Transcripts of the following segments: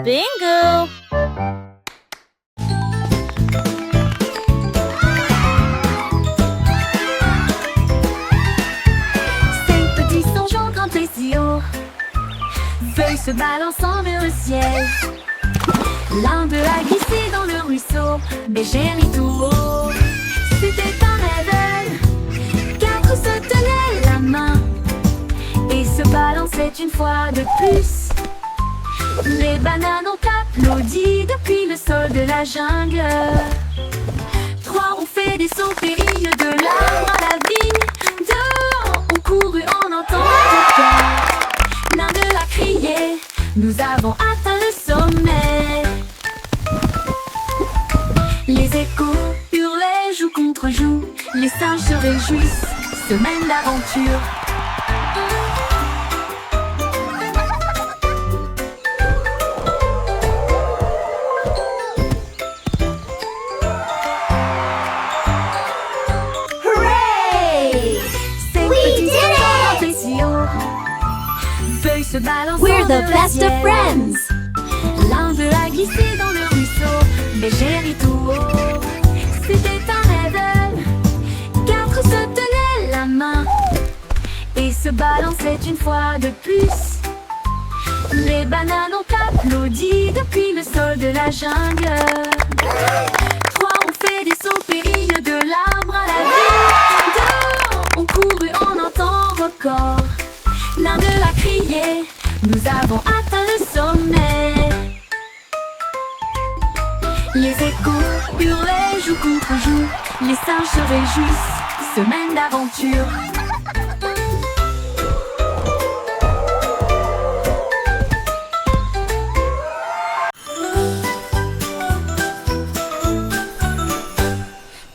Bingo! Ces petits songeons grand et si haut, feuilles se balançant vers le ciel. L'un d'eux a glissé dans le ruisseau, mais j'ai ri tout haut. C'était un rêve, quatre se tenaient la main et se balançaient une fois de plus. Les bananes ont applaudi depuis le sol de la jungle. Trois ont fait des sauts périlleux de l'arbre à la vigne. Deux ont couru en entendant le cœur. L'un d'eux a crié, nous avons atteint le sommet. Les échos hurlaient joue contre joue. Les singes se réjouissent, semaine d'aventure. We're the best of friends. L'un d'eux a glissé dans le ruisseau, mais j'ai ri tout haut. C'était un rêve, quatre se tenaient la main et se balançaient une fois de plus. Les bananes ont applaudi depuis le sol de la jungle. Trois ont fait des sauts périlleux de l'arbre à la vigne. Deux ont couru en un temps record. L'un d'eux a crié, nous avons atteint le sommet. Les échos hurlaient joue contre joue. Les singes se réjouissent, semaine d'aventure.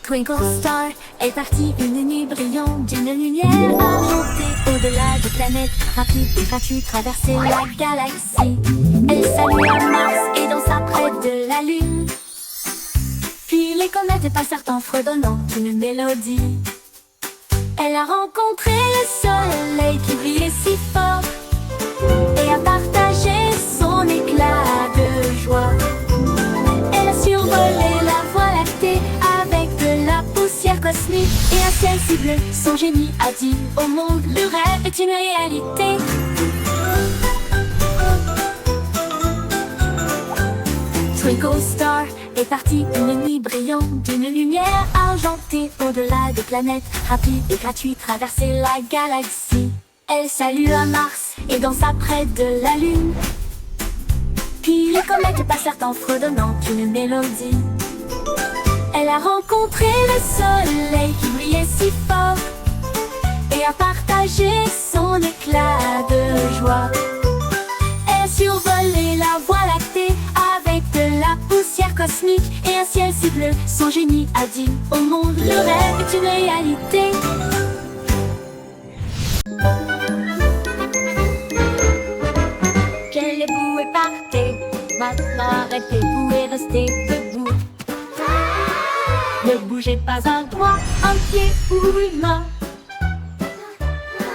Twinkle Star est partie une nuit brillante d'une lumière argentée. Au-delà des planètes, rapide et gratuit, traverser la galaxie. Elle salua Mars et dansa près de la Lune. Puis les comètes passèrent en fredonnant une mélodie. Elle a rencontré le soleil qui brillait si fort et a partagé son éclat de joie. Elle a survolé la voie lactée avec de la poussière cosmique et un ciel si bleu. Son génie a dit au monde, le rêve est une réalité. Twinkle Star est partie une nuit brillante d'une lumière argentée. Au-delà des planètes, rapide et gratuit, traverser la galaxie. Elle salua Mars et dansa près de la Lune. Puis les comètes passèrent en fredonnant une mélodie. Elle a rencontré le soleil qui brillait si fort et a partagé son éclat de joie. Elle a survolé la voie lactée avec de la poussière cosmique et un ciel si bleu. Son génie a dit au monde, le rêve est une réalité. Qu'elle est boue et partez, maintenant arrêtez-vous et restez debout. Ne bougez pas un doigt, un pied ou une main.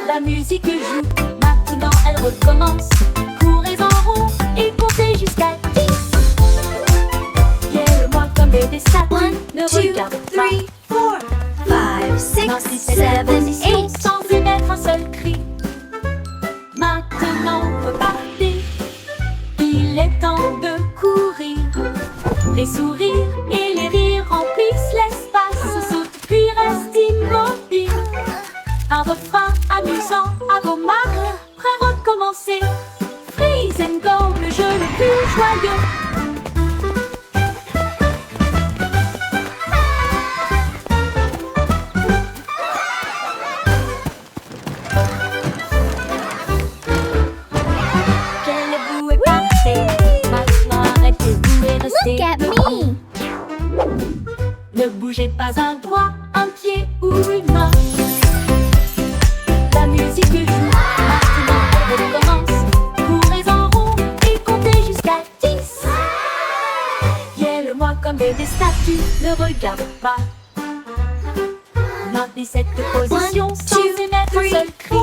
La musique joue, maintenant elle recommence. Courez en rond et comptez jusqu'à 10. Guère-moi comme des statues, ne regarde pas. 5, 6, 7, 8. Sans émettre un seul cri. Maintenant repartez, il est temps de courir. Les sourires et les rires remplissent l'espace. Saute puis reste immobile. Un refrain amusant à vos marques. Prêt à recommencer. Freeze and go, le jeu le plus joyeux. Quelle boue est parfaite. Maintenant arrêtez-vous et restez Look at debout. me. Ne bougez pas un doigt, un pied ou une main. La musique joue, maintenant elle recommence. Courez en rond et comptez jusqu'à 10. Guère-moi comme des statues, ne regarde pas. Maintenez cette position sans émettre un seul cri.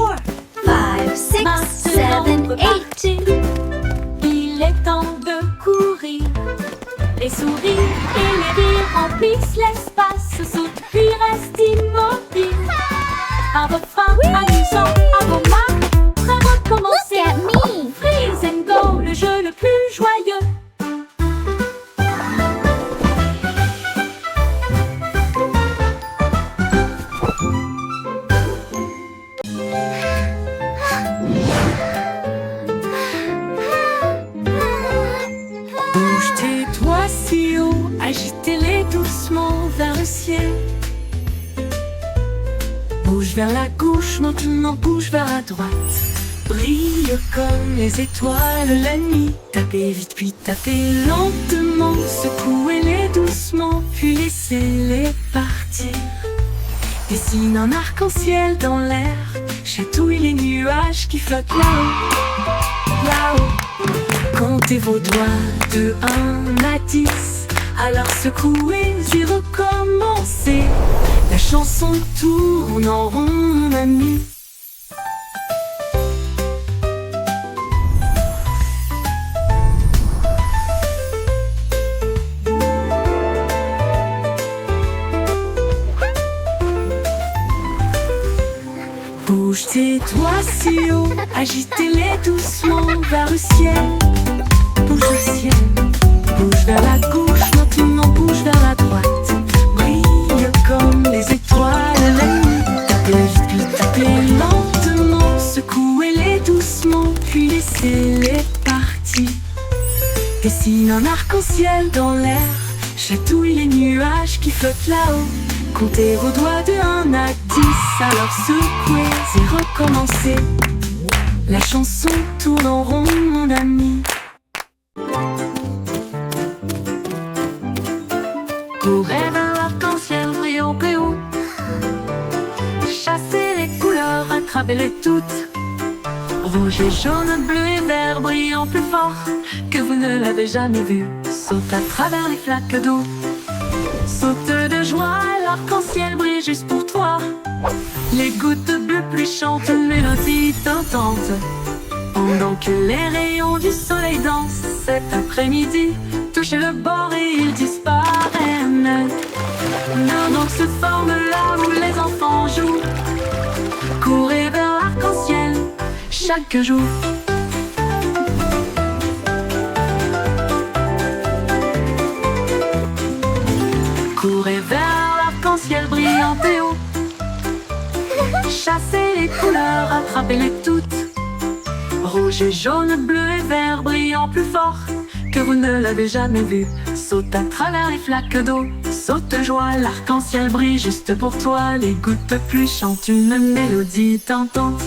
5, 6, 7, Maintenant 8. repartez, il est temps de courir. comme les étoiles la nuit. Tapez vite puis tapez lentement, secouez-les doucement puis laissez-les partir. Dessine un arc-en-ciel dans l'air, chatouille les nuages qui flottent là-haut, là-haut. Comptez vos doigts de 1 à 10, alors secouez et recommencez. La chanson tourne en rond, mon ami. Bouge tes doigts si haut, agitez-les doucement vers le ciel. Bouge au ciel, bouge vers la gauche, maintenant bouge vers la droite. Brille comme les étoiles la nuit. Tapez vite puis tapez lentement, secouez-les doucement puis laissez-les partir. Dessine un arc-en-ciel dans l'air, chatouille les nuages qui flottent là-haut. Comptez vos doigts de 1 à 10, alors secouez et recommencez. La chanson tourne en rond, mon ami. Courez vers l'arc-en-ciel brillant plus haut. Chassez les couleurs, attrapez-les toutes. Rouge et jaune, bleu et vert brillant plus fort que vous ne l'avez jamais vu. Saute à travers les flaques d'eau. Saute de joie, l'arc-en-ciel brille juste pour toi. Les gouttes de bleu pluie chantent une mélodie tentante. Pendant que les rayons du soleil dansent cet après-midi, touchez le bord et ils disparaissent. Un donc se forme là où les enfants jouent. Courez vers l'arc-en-ciel chaque jour. Courez vers l'arc-en-ciel brillant et haut. Chassez les couleurs, attrapez-les toutes. Rouge et jaune, bleu et vert brillant plus fort que vous ne l'avez jamais vu. Saute à travers les flaques d'eau. Saute de joie, l'arc-en-ciel brille juste pour toi. Les gouttes de pluie chantent une mélodie tentante.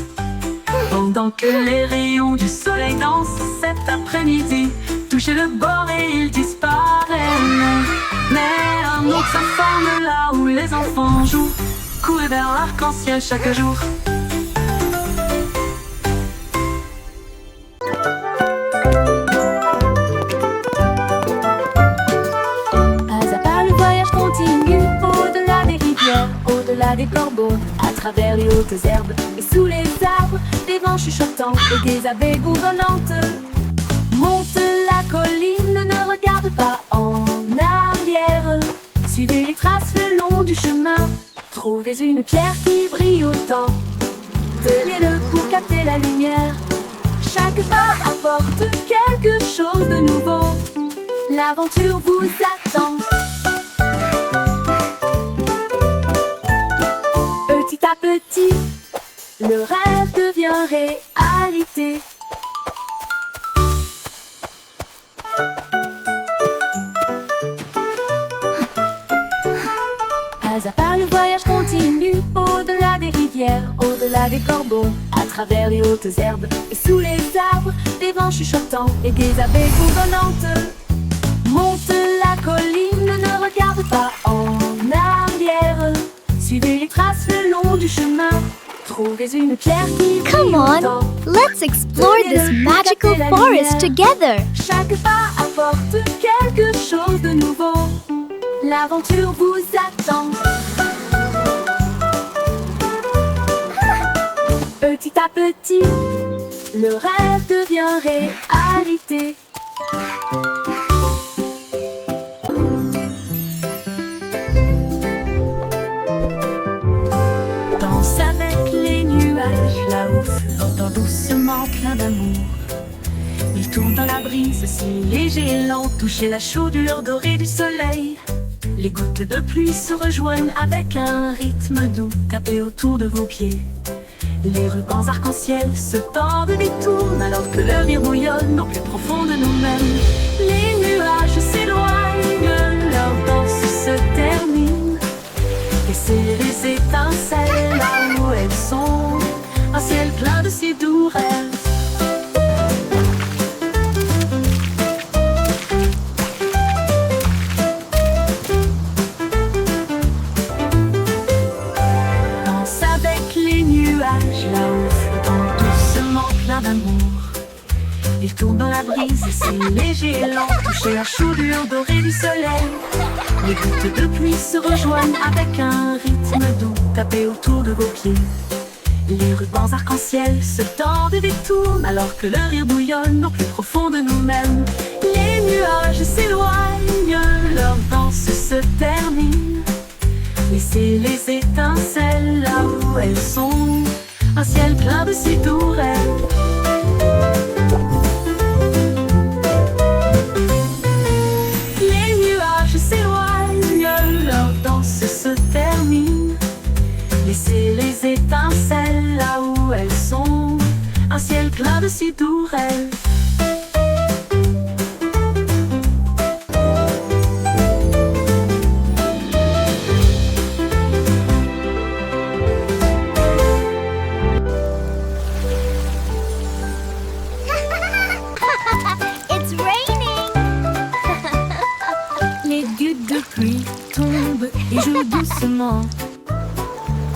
Pendant que les rayons du soleil dansent cet après-midi, touchez le bord et ils disparaissent. Mais un autre se forme là où les enfants jouent. Courez vers l'arc-en-ciel chaque jour. Pas à pas le voyage continue, au-delà des rivières, au-delà des corbeaux, à travers les hautes herbes et sous les arbres, des vents chuchotants et des abeilles bourdonnantes. Monte la colline, ne regarde pas en arrière. Suivez les traces le long du chemin. Trouvez une pierre qui brille autant. Tenez-le pour capter la lumière. Chaque pas apporte quelque chose de nouveau. L'aventure vous attend. Petit à petit, le rêve devient réalité. Pas à pas le voyage continue, au-delà des rivières, au-delà des corbeaux, à travers les hautes herbes et sous les arbres, des vents chuchotants et des abeilles bourdonnantes. Monte la colline, ne regarde pas en arrière. Suivez les traces le long du chemin. Trouvez une pierre qui brille Come on, autant. let's explore this magical forest together. Chaque pas apporte quelque chose de nouveau. L'aventure vous attend. Petit à petit, le rêve devient réalité. Danse avec les nuages là-haut, flottant doucement plein d'amour. Il tourne dans la brise si léger et lent, toucher la chaudure dorée du soleil. Les gouttes de pluie se rejoignent avec un rythme doux. Tapez autour de vos pieds. Les rubans arc-en-ciel se tordent et tournent alors que le rire bouillonne au plus profond de nous-mêmes. Les nuages s'éloignent, leur danse se termine. Laissez les étincelles là où elles sont. Un ciel plein de si doux rêves. Il tourne dans la brise, si léger et lent, toucher la chaudure dorée du soleil. Les gouttes de pluie se rejoignent avec un rythme doux, tapé autour de vos pieds. Les rubans arc-en-ciel se tordent et détournent, alors que le rire bouillonne au plus profond de nous-mêmes. Les nuages s'éloignent, leur danse se termine. Laissez les étincelles là où elles sont, un ciel plein de si doux rêves. Les nuages s'éloignent, leur danse se termine. Laissez les étincelles là où elles sont, un ciel plein de si doux rêves. It's raining! Les gouttes de pluie tombent et jouent doucement.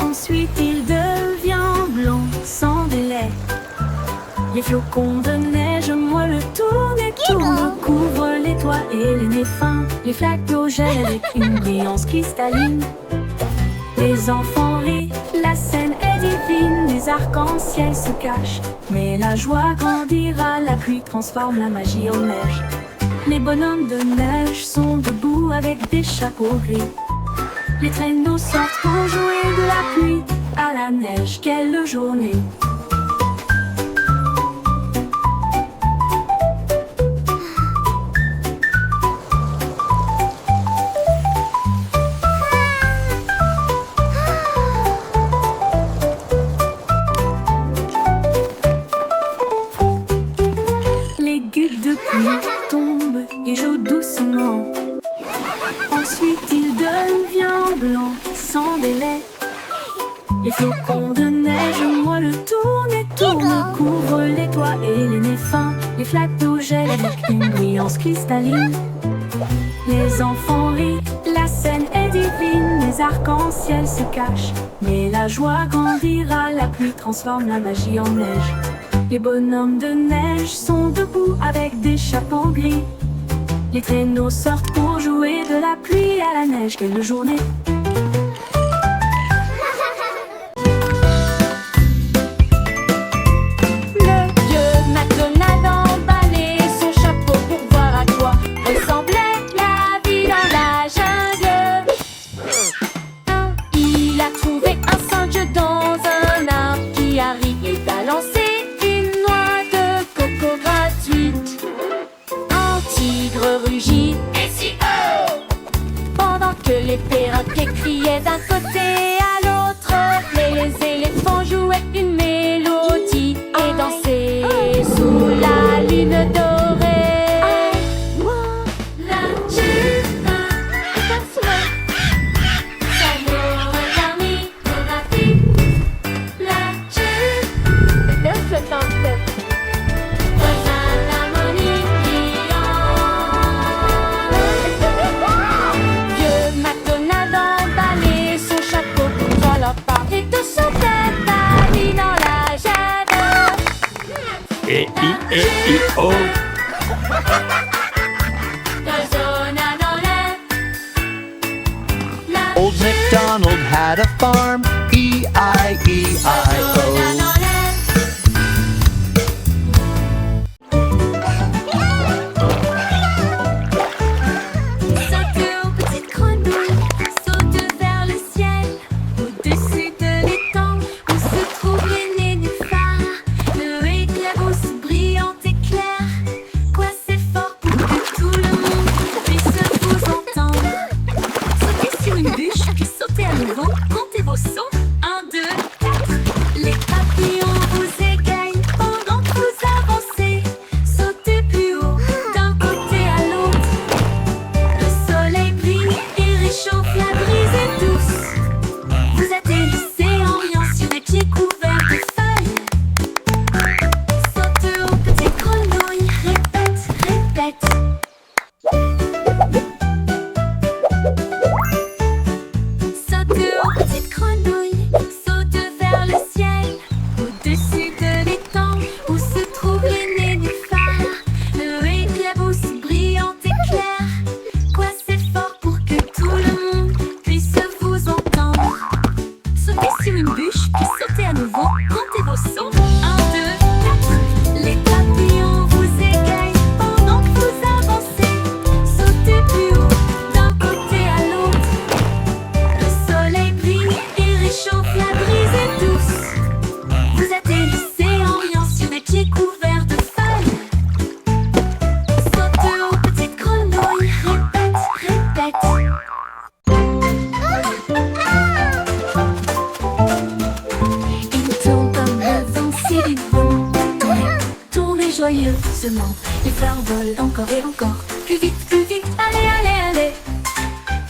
Ensuite il devient blanc sans délai. Les flocons de neige moelleux tournent et tournent, couvrent les toits et les nez fins. Les flaques d'eau gèlent avec une brillance cristalline. Les enfants rient, la scène est divine. Les arcs-en-ciel se cachent, mais la joie grandira. La pluie transforme la magie en neige. Les bonhommes de neige sont debout avec des chapeaux gris. Les traîneaux sortent pour jouer de la pluie à la neige. Quelle journée! Les gouttes de pluie tombent et jouent doucement. Ensuite il devient blanc sans délai. Les flocons de neige moelleux tournent et tournent, couvrent les toits et les nez fins. Les flaques d'eau gèlent avec une brillance cristalline. Les enfants rient, la scène est divine. Les arcs-en-ciel se cachent, mais la joie grandira. La pluie transforme la magie en neige. Les bonhommes de neige sont debout avec des chapeaux gris. Les traîneaux sortent pour jouer de la pluie à la neige. Quelle journée! Le vieux McDonald emballait son chapeau pour voir à quoi ressemblait la vie dans la jungle. Il a trouvé un singe dans un arbre qui a ri et balancé une noix de coco gratuite. Un tigre rugit pendant que les perroquets criaient d'un côté à l'autre. Les éléphants jouaient une mélodie et dansaient sous la lune dorée. La jupe est un souhait, ça n'aurait permis de la jupe, le flottant tête. Vieux McDonald emballait son chapeau contre la part et tout son tête partit dans la jungle. E-I-E-I-O. Résonna dans l'air. La Old MacDonald had a farm. E-I-E-I-O. résonna dans l'air. Saute aux petites grenouilles, saute vers le ciel. Au-dessus de l'étang où se trouvent les nénuphars. Le éclabousse brillante et claire. Quoi c'est fort pour que tout le monde puisse vous entendre. Sautez sur une bûche, puis sautez à nouveau. Comptez vos sauts. 1, 2, 4. Les papillons joyeusement. Les fleurs volent encore et encore. Plus vite, allez, allez, allez.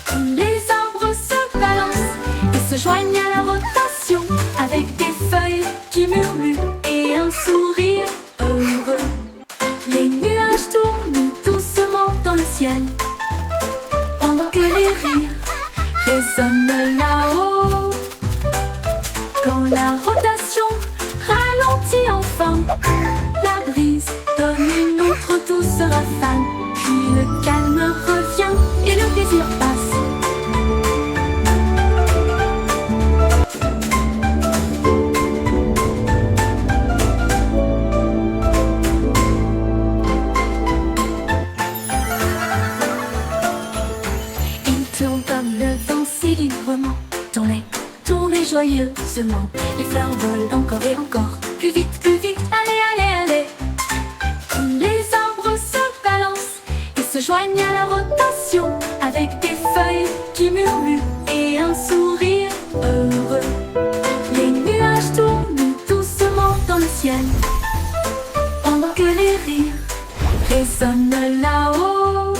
Tous les arbres se balancent et se joignent à la rotation, avec des feuilles qui murmurent et un sourire heureux. Les nuages tournent doucement dans le ciel, pendant que les rires résonnent là-haut. Quand la rotation ralentit enfin, la brise donne une autre douce rafale. Puis le calme revient et le plaisir passe. Librement, tournez joyeusement. Les fleurs volent encore et encore. Plus vite, allez, allez, allez. Tous les arbres se balancent et se joignent à la rotation, avec des feuilles qui murmurent et un sourire heureux. Les nuages tournent doucement dans le ciel, pendant que les rires résonnent là-haut.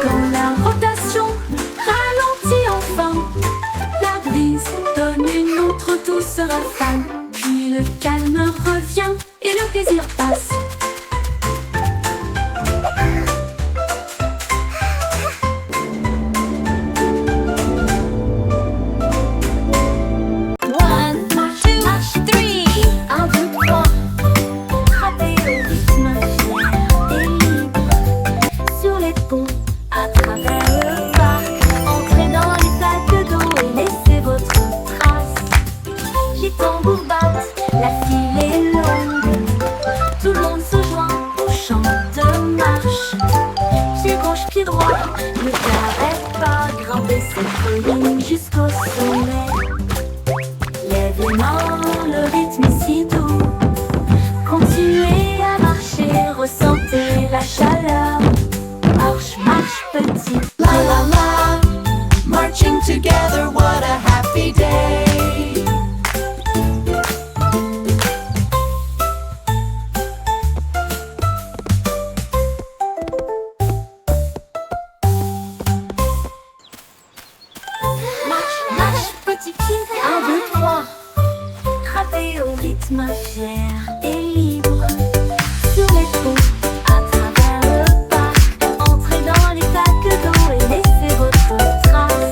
Quand la rotation ralentit enfin, la brise donne une autre douce rafale. Puis le calme revient et le plaisir passe. One, two, three. 1, 2, 3. Frappez au rythme fier et libre. Sur les ponts, à travers le parc, entrez dans les flaques d'eau et laissez votre trace. Les tambours battent, la file est longue. Tout le monde se joint au chant de marche. Pied gauche, pied droit, ne t'arrête pas. Grimpez cette colline jusqu'au sommet. Lève les mains, le rythme est si doux. Continuez à marcher, ressentez la chaleur. Marche, marche petit. La la la, marching together, what a happy day. Marche, marche petit pied. 1, 2, 3. Frappez au rythme fier et libre. Sur les ponts, à travers le parc, entrez dans les flaques d'eau et laissez votre trace.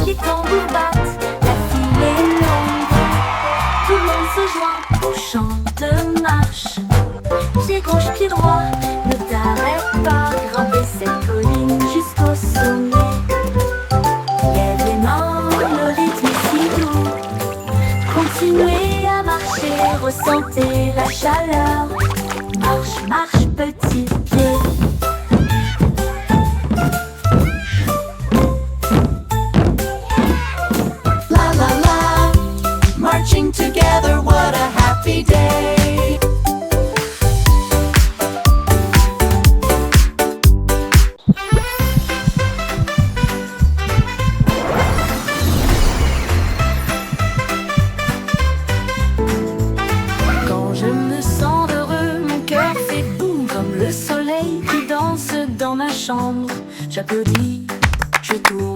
Les tambours battent, la file est longue. Tout le monde se joint au chant de marche. Pied gauche, pied droit, ne t'arrête pas. Grimpez cette colline jusqu'au sommet. Lève les mains, le rythme est si doux. Continuez à marcher, ressentez la chaleur. Marche, marche petit pied. La la la, marching together, what a happy day. Quand je me sens heureux, mon cœur fait boum comme le soleil qui danse dans ma chambre. J'applaudis, je tourne,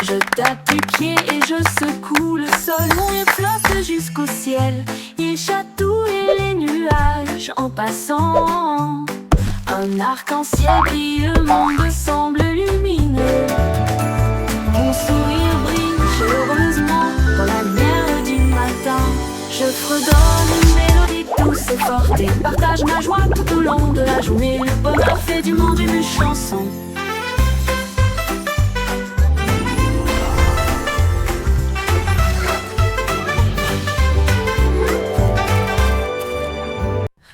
je tape du pied et je secoue le sol. Mon rire flotte jusqu'au ciel, il chatouille les nuages en passant. Un arc-en-ciel brille, le monde semble lumineux. Mon sourire brille chaleureusement dans la lumière du matin. Je fredonne une mélodie douce et forte et partage ma joie tout au long de la journée. Le bonheur fait du monde une chanson.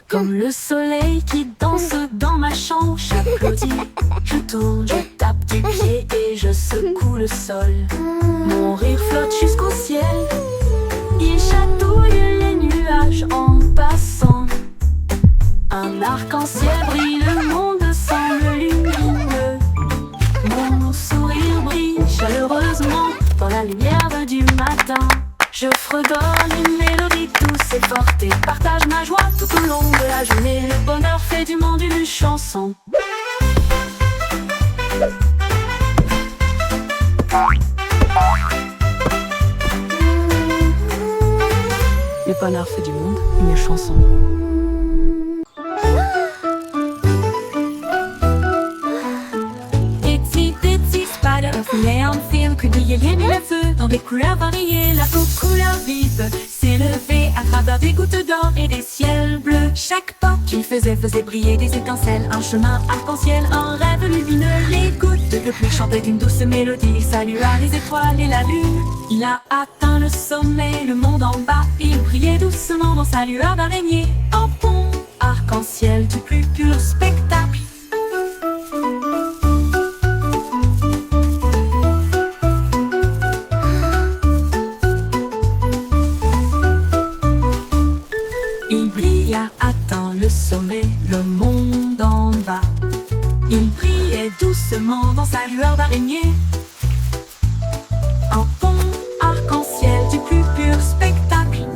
Comme le soleil qui danse dans ma chambre, j'applaudis, je tourne, je tape du pied et je secoue le sol. Mon rire flotte jusqu'au ciel, il chatouille les nuages en passant. Un arc-en-ciel brille, le monde semble lumineux. Mon sourire brille chaleureusement dans la lumière du matin. Je fredonne une mélodie douce et forte et partage ma joie tout au long la journée, le bonheur fait du monde une chanson. Le bonheur fait du monde une chanson. Itsy bitsy spider, mais en film que brillait bien le feu. Dans des couleurs variées, la peau couleur vive s'élevait à travers des gouttes d'or et des ciels bleus. Chaque pas qu'il faisait briller des étincelles. Un chemin arc-en-ciel, un rêve lumineux. Les gouttes de pluie chantaient d'une douce mélodie. Il salua les étoiles et la lune. Il a atteint le sommet, le monde en bas. Il brillait doucement dans sa lueur d'araignée. En pont arc-en-ciel du plus pur spectacle. Il brilla, atteint le sommet, le monde en bas. Il brillait doucement dans sa lueur d'araignée. Un pont arc-en-ciel du plus pur spectacle.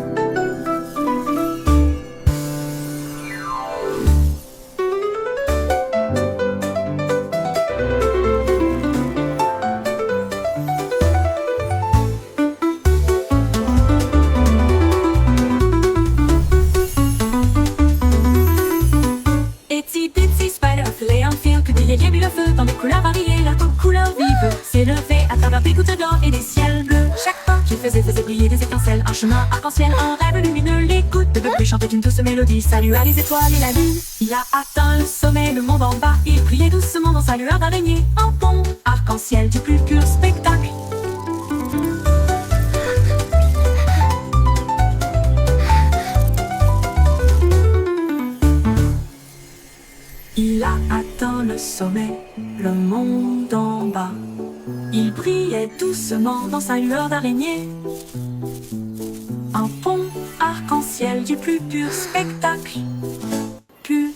Itsy bitsy spider, filet en fil que brillait bien le feu. Dans des couleurs variées, la peau couleur vive s'élevait à travers des gouttes d'or et des ciels bleus. Chaque pas qu'il faisait briller des étincelles. Un chemin arc-en-ciel, un rêve lumineux. Les gouttes de pluie chantaient une douce mélodie. Salua les étoiles et la lune. Il a atteint le sommet, le monde en bas. Il brillait doucement dans sa lueur d'araignée. Un pont arc-en-ciel du plus pur spectacle. Il a atteint le sommet, le monde en bas. Il brillait doucement dans sa lueur d'araignée. Un pont arc-en-ciel du plus pur spectacle. Pur.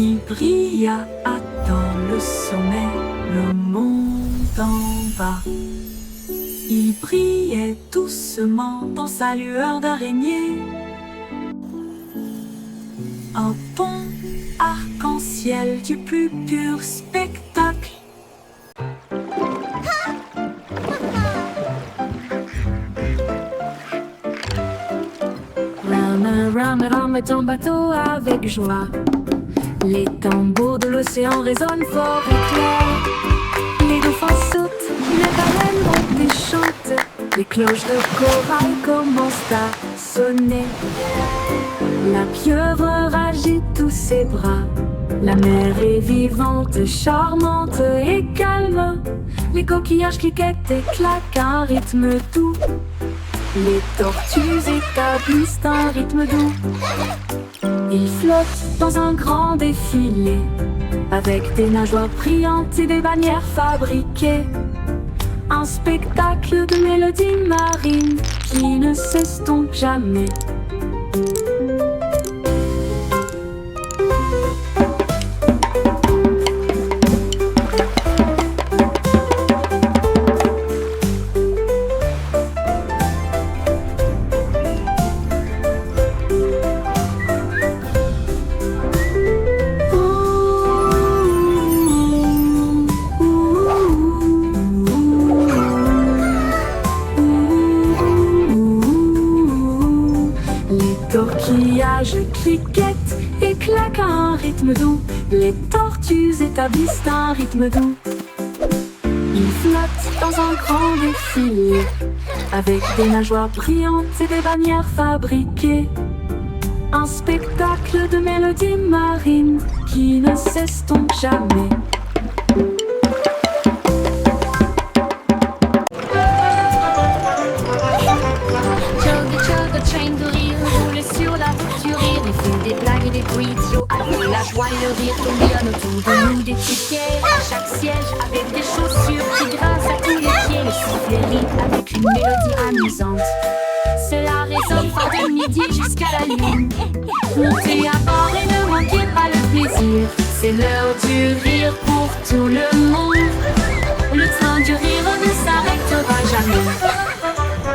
Il brilla, atteint le sommet, le monde en bas. Il brillait doucement dans sa lueur d'araignée. Un pont arc-en-ciel du plus pur spectacle. Rame ton bateau avec joie. Les tambours de l'océan résonnent fort et clair. Les dauphins sautent, les baleines montent et chantent. Les cloches de corail commencent à sonner. La pieuvre agite tous ses bras. La mer est vivante, charmante et calme. Les coquillages cliquettent et claquent à un rythme doux. Les tortues établissent un rythme doux. Ils flottent dans un grand défilé, avec des nageoires brillantes et des bannières fabriquées. Un spectacle de mélodies marines qui ne s'estompe jamais. Coquillages cliquettent et claquent à un rythme doux. Les tortues établissent un rythme doux. Ils flottent dans un grand défilé, avec des nageoires brillantes et des bannières fabriquées. Un spectacle de mélodies marines qui ne s'estompe jamais. Chug, chug, train de rire, roule sur la voiture, il fait des blagues et des bruits sur ciseaux. Alors la joie et le rire tourbillonnent autour de nous des tickets. À chaque siège avec des chaussures qui grincent à tous les pieds. Le sifflet rit avec une mélodie amusante. Cela résonne fort de midi jusqu'à la lune. Montez à bord et ne manquez pas le plaisir. C'est l'heure du rire pour tout le monde. Le train du rire ne s'arrêtera jamais.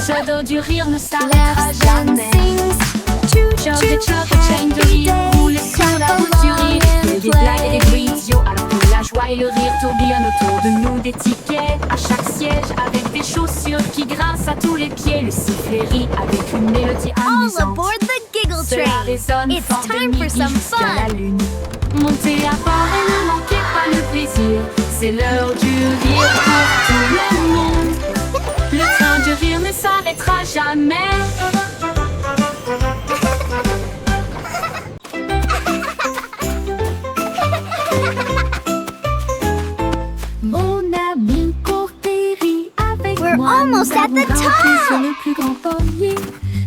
Ce dos du rire ne s'arrêtera jamais. Chug et chug et chaîne de rire, roulez sur la route du rire. Il y a des blagues et des bruits idiots, alors que la joie et le rire tourbillonnent autour de nous des tickets. À chaque siège avec des chaussures qui grincent à tous les pieds. Le sifflet rit avec une mélodie All amusante. aboard the Giggle Cela Train! résonne It's fort de time for midi some jusqu'à la fun! lune. Montez à bord et ne manquez pas le plaisir. C'est l'heure du rire pour tout le monde. Le train du rire ne s'arrêtera jamais. Mon ami court et rit avec We're moi. almost Nous at avons the grimpé top. sur le plus grand pommier.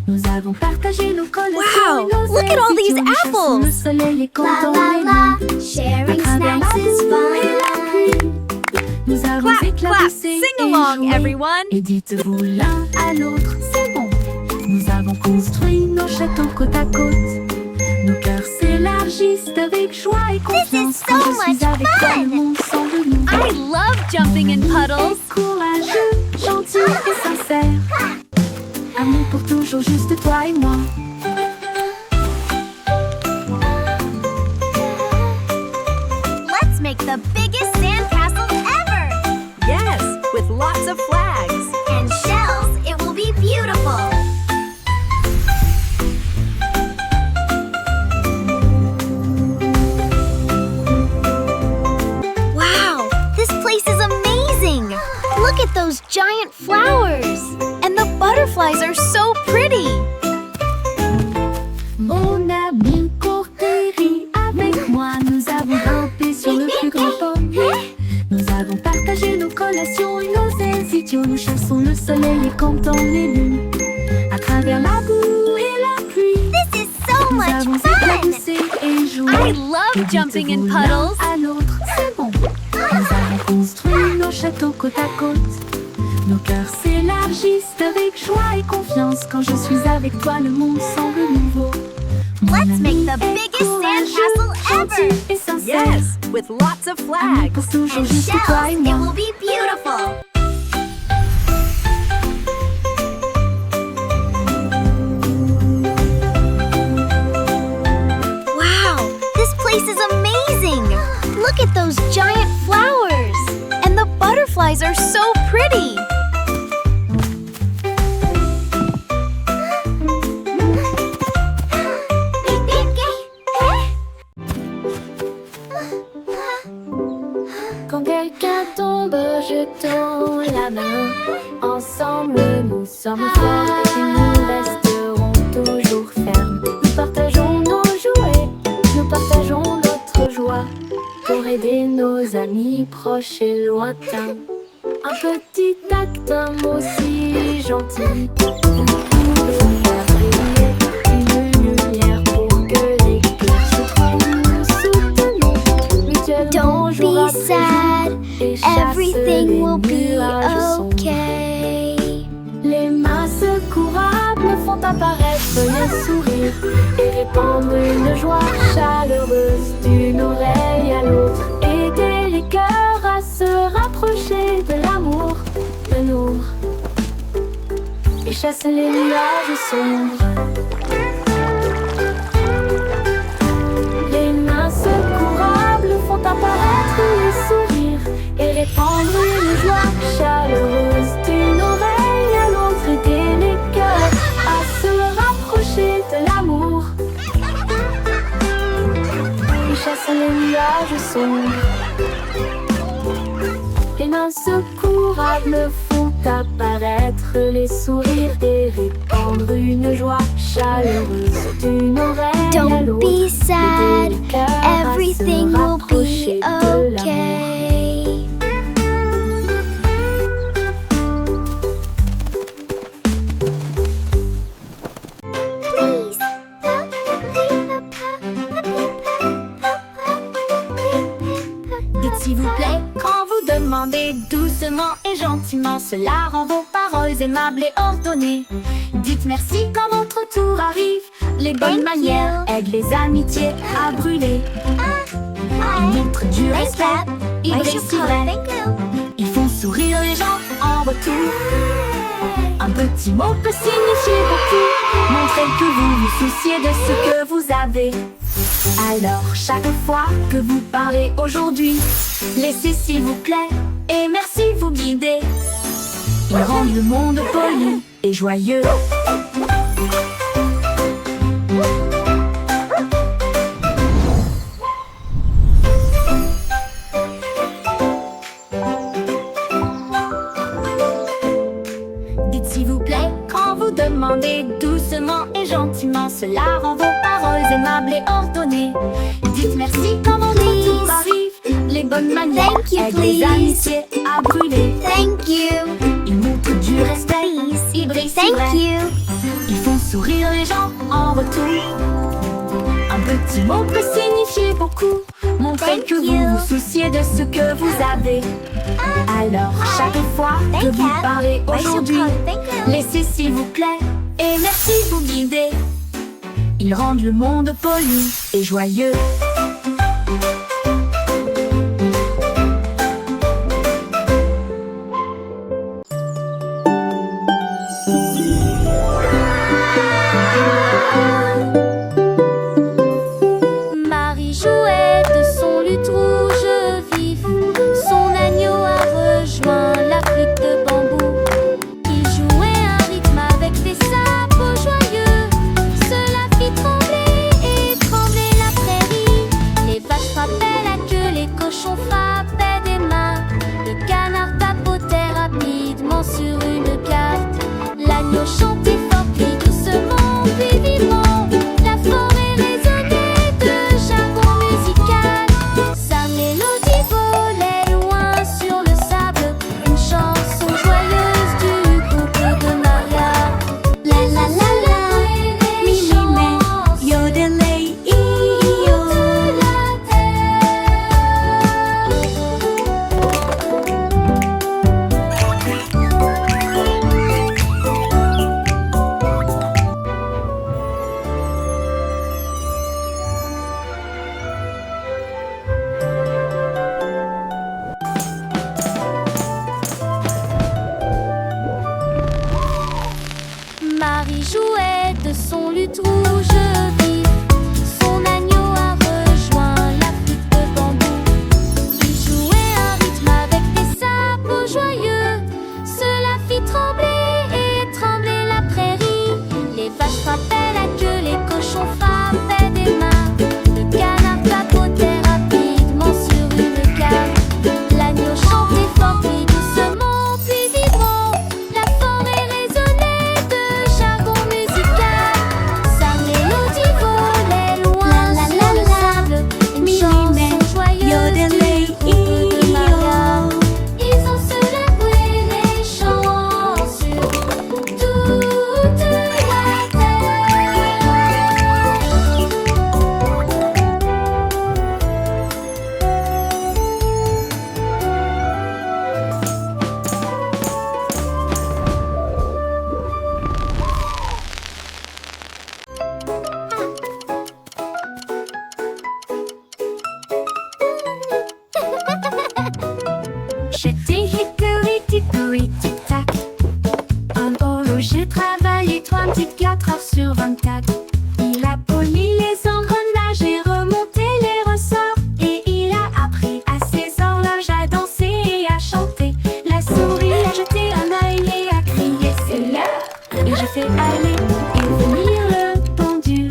Nous avons partagé nos collations Wow, et nos look at all these ailes. Nous chassons apples. le soleil et La comptons la les la, nuits. sharing À travers la snacks is boue et la fun. pluie, nous avons Clap, clap, éclaboussé sing et along, joué. everyone. Et dites-vous l'un à l'autre, c'est bon. Nous avons construit nos châteaux côte à côte. Nos cœurs s'élargissent avec joie et confiance. so Quand je suis much avec toi, fun. le monde semble nouveau. I love jumping in puddles. Courageux, gentil et sincère. Amour pour toujours, juste toi et moi. Let's make the biggest sandcastle ever! Yes, with lots of flags. And shells, it will be beautiful! Wow, this place is amazing! Look at those giant flowers! And the butterflies are so pretty! Mon ami court et rit avec moi. Nous avons grimpé sur le plus grand pommier. Nous avons partagé nos collations et nos ailes idiots. Nous chassons le soleil et comptons les lunes. À travers la boue et la pluie, This is so nous much avons fun! éclaboussé et joué. I Et love jumping in dites-vous l'un puddles! à l'autre, c'est bon. Nous avons construit nos châteaux côte à côte. Nos cœurs s'élargissent avec joie et confiance. Quand je suis avec toi, le monde semble nouveau. Mon Let's ami make the est biggest courageux, sandcastle ever! gentil et sincère. Yes, with lots of Amour flags. pour toujours, And juste toi shells, et it moi. will be beautiful! Wow, this place is amazing! Look at those giant flowers! And the butterflies are so pretty! Quand quelqu'un tombe, je tends la main. Ensemble, nous sommes forts et nous resterons toujours fermes. Nous partageons nos jouets, nous partageons notre joie pour aider nos amis proches et lointains. Un petit acte, un mot si gentil. Vous pouvez faire briller une lumière pour que les cœurs se trouvent. Nous soutenons mutuellement Don't jour be après jour. sad, Et chasse everything les will be nuages sombres. okay. Les mains secourables font apparaître le sourire et répandre une joie chaleureuse d'une oreille à l'autre. Aider les cœurs à se rapprocher de l'amour, de nous, et chasser les nuages sombres. Les mains secourables font apparaître le sourire et répandre une joie chaleureuse d'une oreille à l'autre. Aider les cœurs à se rapprocher de l'amour et chasser les nuages sombres. Les mains secourables font apparaître les sourires et répandre une joie chaleureuse d'une oreille à Don't l'autre. be sad, Aider le cœur à everything se will be rapprocher de l'amour. okay. Please. Dites s'il vous plaît quand vous demandez doucement et gentiment. Cela rend vos paroles aimables et ordonnées. Dites merci quand votre tour arrive. Les bonnes Thank manières you. aident les amitiés à brûler. Ils montrent du respect, ils I brillent should si call vrai. thank you. Ils font sourire les gens en retour. Un petit mot peut signifier beaucoup. Montrez que vous vous souciez de ce que vous avez. Alors chaque fois que vous parlez aujourd'hui, laissez s'il vous plaît et merci vous guider. Ils rendent le monde poli et joyeux. Dites s'il vous plaît quand vous demandez doucement et gentiment. Cela rend vos paroles aimables et ordonnées. Dites merci quand votre tour arrive. Les bonnes manières Thank you, aident les please. amitiés à brûler. Thank you. Ils montrent du respect, Please. ils brillent si Thank vrai. you. Ils font sourire les gens en retour. Un petit mot peut signifier beaucoup. Montrez Thank que vous you. vous souciez de ce que vous avez. Alors chaque fois que Thank vous you. parlez I should aujourd'hui, call thank you. laissez s'il vous plaît et merci vous guider. Ils rendent le monde poli et joyeux. Marie jouait de son luth rouge vif. Son agneau a rejoint la flûte de bambou. Il jouait un rythme avec des sabots joyeux. Cela fit trembler et trembler la prairie. Les vaches frappaient la queue, les cochons frappaient des mains. Le canard tapotait rapidement sur une carte. L'agneau chantait fort puis doucement puis vivement. La forêt résonnait de jargon musical. Sa mélodie volait loin sur le sable. Une chanson joyeuse du couple de Maria. La la la la. Mi mi me. Yodelay iyo. Marie jouait de son luth rouge vif. Son agneau a rejoint la flûte de bambou. Il jouait un rythme avec des sabots joyeux. Cela fit trembler et trembler la prairie. Les vaches frappaient la queue, les cochons frappaient des mains. Le canard tapotait rapidement sur une carte. L'agneau chantait fort puis doucement puis vibrant. La forêt résonnait de jargon musical. Sa mélodie volait loin La la sur le la la. sable. Une Mi mi chanson me. joyeuse Yodelay du couple de Maria. iyo. Ils ont célébré les chants sur toute la terre. J'étais hickory dickory tic tac. Un horloger travaillait 24 heures sur 24. Il a poli les engrenages et remonté les ressorts. Et il a appris à ses horloges à danser et à chanter. La souris a jeté un œil et a crié c'est l'heure. Et j'ai fait aller et venir le pendule.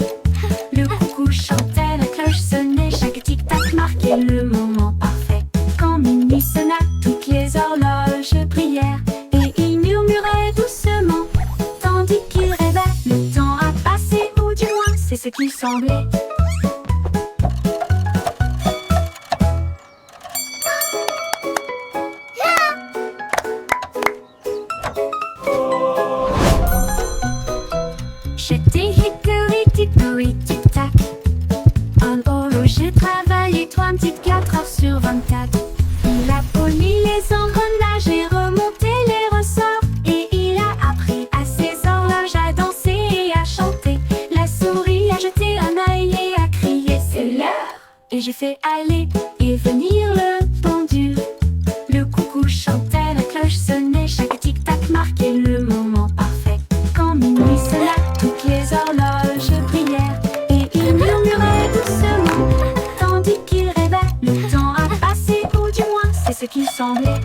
Le coucou chantait, la cloche sonnait, chaque tic-tac marquait le moment parfait. Quand minuit sonna, toutes les horloges prièrent et il ce qu'il semblait. J'étais hickory tic-tac. En horloger travaillé 24 heures sur 24. Il a poli les engrenages et remonté les ressorts. Et il a appris à ses horloges à danser et à chanter. La souris a jeté un œil et a crié c'est l'heure. Et j'ai fait aller et venir le pendule. Le coucou chantait, la cloche sonnait, chaque tic-tac marquait le moment parfait. Quand minuit sonna, toutes les horloges brillèrent et il murmurait doucement, tandis qu'il rêvait. Le temps a passé, ou du moins c'est ce qu'il semblait.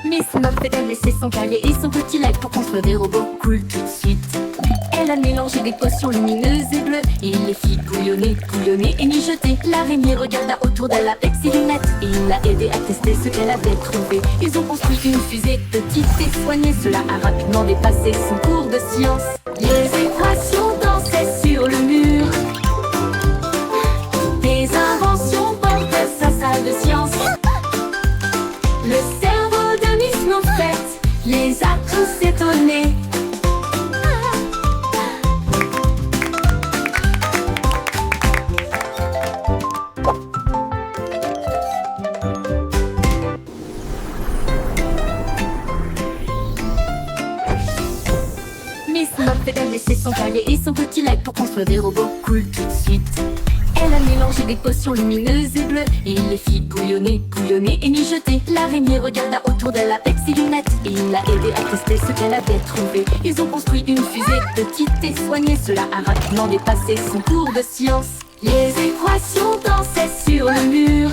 Miss Muffet a laissé son cahier et son petit lac pour construire des robots cool tout de suite. Elle a mélangé des potions lumineuses et bleues et les fit bouillonner et mijoter. L'araignée regarda autour d'elle avec ses lunettes et il l'a aidé à tester ce qu'elle avait trouvé. Ils ont construit une fusée petite et soignée. Cela a rapidement dépassé son cours de science. Les équations dansaient sur le mur. Des inventions portaient sa salle de science. Le cerveau de Miss Muffet les a tous étonnés. Miss Muffet a laissé son cahier et son petit lac pour construire des robots cool tout de suite. Elle a mélangé des potions lumineuses et bleues et il les fit bouillonner et mijoter. L'araignée regarda autour d'elle avec ses lunettes et il l'a aidé à tester ce qu'elle avait trouvé. Ils ont construit une fusée petite et soignée. Cela a rapidement dépassé son cours de science. Les équations dansaient sur le mur.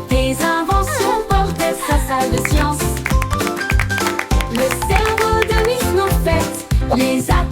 Des inventions portaient sa salle de science. Le cerveau de Miss Muffet les a